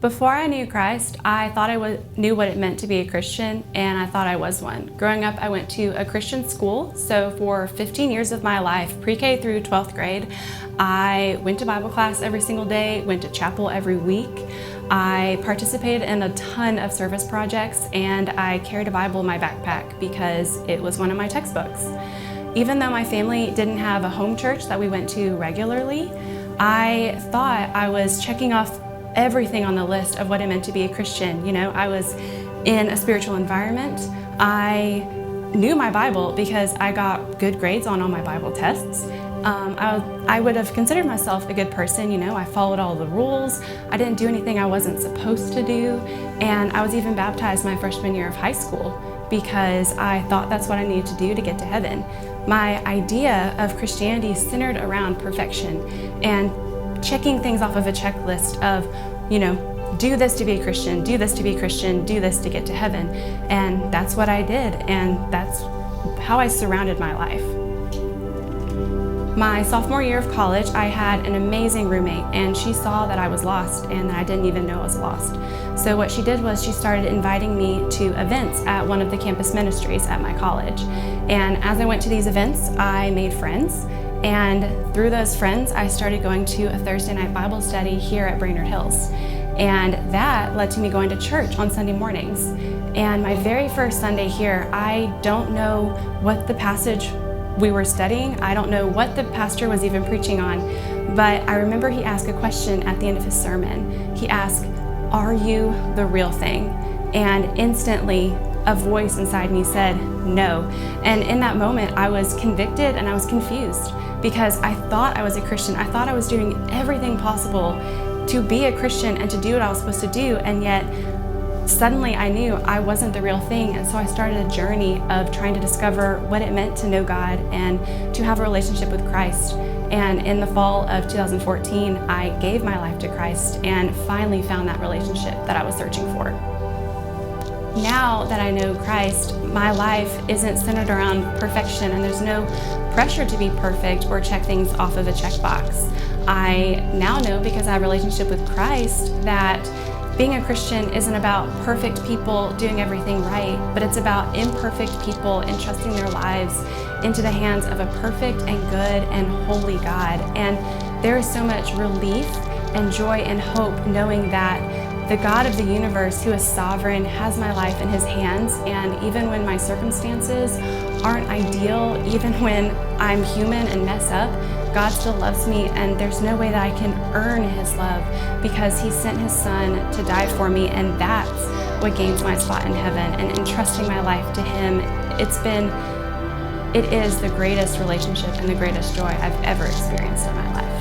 Before I knew Christ, I thought I knew what it meant to be a Christian, and I thought I was one. Growing up, I went to a Christian school, so for 15 years of my life, pre-K through 12th grade, I went to Bible class every single day, went to chapel every week. I participated in a ton of service projects, and I carried a Bible in my backpack because it was one of my textbooks. Even though my family didn't have a home church that we went to regularly, I thought I was checking off everything on the list of what it meant to be a Christian. You know, I was in a spiritual environment. I knew my Bible because I got good grades on all my Bible tests. I would have considered myself a good person. You know, I followed all the rules. I didn't do anything I wasn't supposed to do. And I was even baptized my freshman year of high school because I thought that's what I needed to do to get to heaven. My idea of Christianity centered around perfection and checking things off of a checklist of, you know, do this to be a Christian, do this to be a Christian, do this to get to heaven. And that's what I did, and that's how I surrounded my life. My sophomore year of college, I had an amazing roommate, and she saw that I was lost and that I didn't even know I was lost. So what she did was she started inviting me to events at one of the campus ministries at my college. And as I went to these events, I made friends. And through those friends, I started going to a Thursday night Bible study here at Brainerd Hills. And that led to me going to church on Sunday mornings. And my very first Sunday here, I don't know what the passage we were studying. I don't know what the pastor was even preaching on, but I remember he asked a question at the end of his sermon. He asked, "Are you the real thing?" And instantly, a voice inside me said, "No." And in that moment, I was convicted and I was confused because I thought I was a Christian. I thought I was doing everything possible to be a Christian and to do what I was supposed to do, and yet suddenly I knew I wasn't the real thing. And so I started a journey of trying to discover what it meant to know God and to have a relationship with Christ. And in the fall of 2014, I gave my life to Christ and finally found that relationship that I was searching for. Now that I know Christ, my life isn't centered around perfection, and there's no pressure to be perfect or check things off of a checkbox. I now know, because I have a relationship with Christ, that being a Christian isn't about perfect people doing everything right, but it's about imperfect people entrusting their lives into the hands of a perfect and good and holy God. And there is so much relief and joy and hope knowing that the God of the universe, who is sovereign, has my life in his hands. And even when my circumstances aren't ideal, even when I'm human and mess up, God still loves me, and there's no way that I can earn his love because he sent his son to die for me, and that's what gains my spot in heaven. And entrusting my life to him, it is the greatest relationship and the greatest joy I've ever experienced in my life.